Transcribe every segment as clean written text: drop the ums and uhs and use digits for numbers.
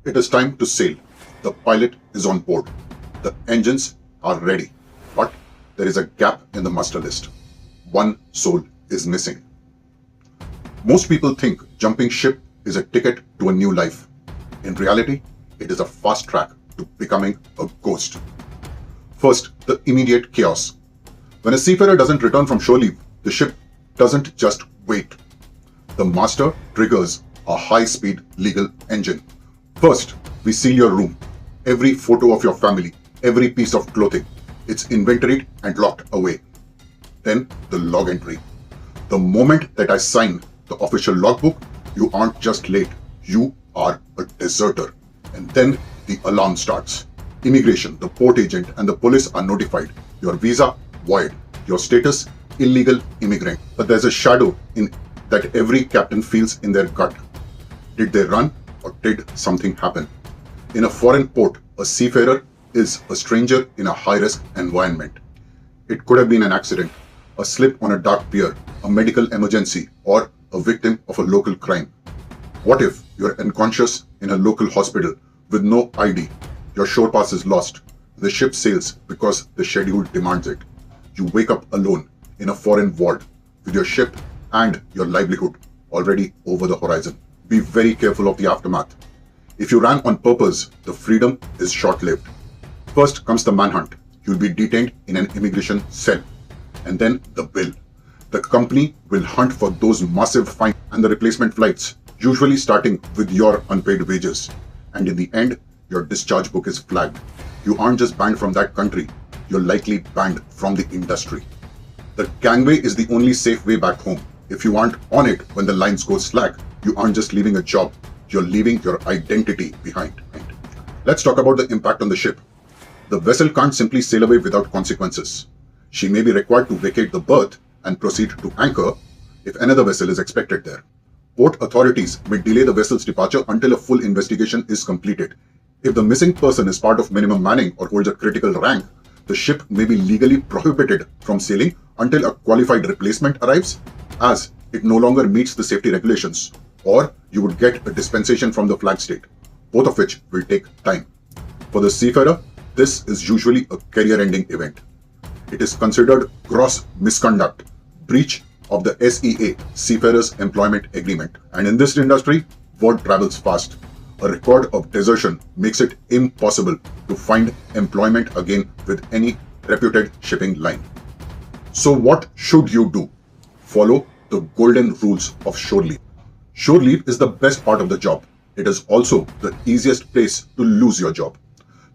It is time to sail. The pilot is on board. The engines are ready. But there is a gap in the master list. One soul is missing. Most people think jumping ship is a ticket to a new life. In reality, it is a fast track to becoming a ghost. First, the immediate chaos. When a seafarer doesn't return from shore leave, the ship doesn't just wait. The master triggers a high-speed legal engine. First, we seal your room. Every photo of your family, every piece of clothing, it's inventoried and locked away. Then the log entry. The moment that I sign the official logbook, you aren't just late, you are a deserter. And then the alarm starts. Immigration, the port agent and the police are notified. Your visa void. Your status illegal immigrant. But there's a shadow in that every captain feels in their gut. Did they run or did something happen? In a foreign port, a seafarer is a stranger in a high-risk environment. It could have been an accident, a slip on a dark pier, a medical emergency, or a victim of a local crime. What if you're unconscious in a local hospital with no ID? Your shore pass is lost. The ship sails because the schedule demands it. You wake up alone in a foreign vault with your ship and your livelihood already over the horizon. Be very careful of the aftermath. If you ran on purpose, the freedom is short-lived. First comes the manhunt. You'll be detained in an immigration cell. And then the bill. The company will hunt for those massive fines and the replacement flights, usually starting with your unpaid wages. And in the end, your discharge book is flagged. You aren't just banned from that country, you're likely banned from the industry. The gangway is the only safe way back home. If you aren't on it when the lines go slack, you aren't just leaving a job, you're leaving your identity behind. Let's talk about the impact on the ship. The vessel can't simply sail away without consequences. She may be required to vacate the berth and proceed to anchor if another vessel is expected there. Port authorities may delay the vessel's departure until a full investigation is completed. If the missing person is part of minimum manning or holds a critical rank, the ship may be legally prohibited from sailing until a qualified replacement arrives, as it no longer meets the safety regulations, or you would get a dispensation from the flag state, both of which will take time. For the seafarer, this is usually a career-ending event. It is considered gross misconduct, breach of the SEA, Seafarers Employment Agreement. And in this industry, word travels fast. A record of desertion makes it impossible to find employment again with any reputed shipping line. So what should you do? Follow the golden rules of shore leave. Shore leave is the best part of the job. It is also the easiest place to lose your job.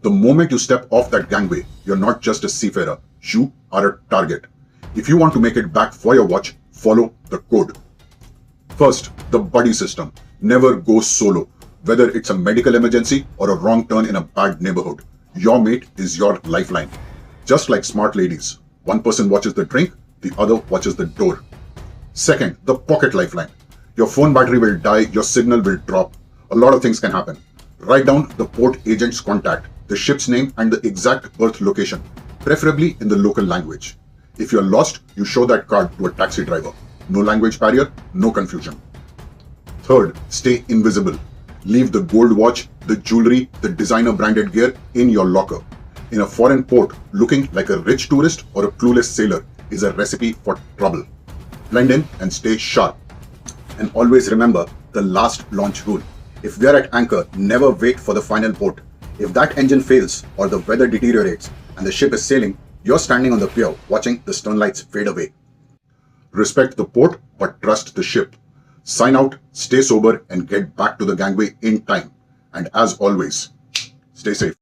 The moment you step off that gangway, you're not just a seafarer, you are a target. If you want to make it back for your watch, follow the code. First, the buddy system. Never go solo. Whether it's a medical emergency or a wrong turn in a bad neighborhood, your mate is your lifeline. Just like smart ladies, one person watches the drink, the other watches the door. Second, the pocket lifeline. Your phone battery will die, your signal will drop. A lot of things can happen. Write down the port agent's contact, the ship's name and the exact berth location, preferably in the local language. If you're lost, you show that card to a taxi driver. No language barrier, no confusion. Third, stay invisible. Leave the gold watch, the jewelry, the designer branded gear in your locker. In a foreign port, looking like a rich tourist or a clueless sailor is a recipe for trouble. Blend in and stay sharp. And always remember the last launch rule. If we are at anchor, never wait for the final port. If that engine fails or the weather deteriorates and the ship is sailing, you're standing on the pier watching the stern lights fade away. Respect the port, but trust the ship. Sign out, stay sober, and get back to the gangway in time. And as always, stay safe.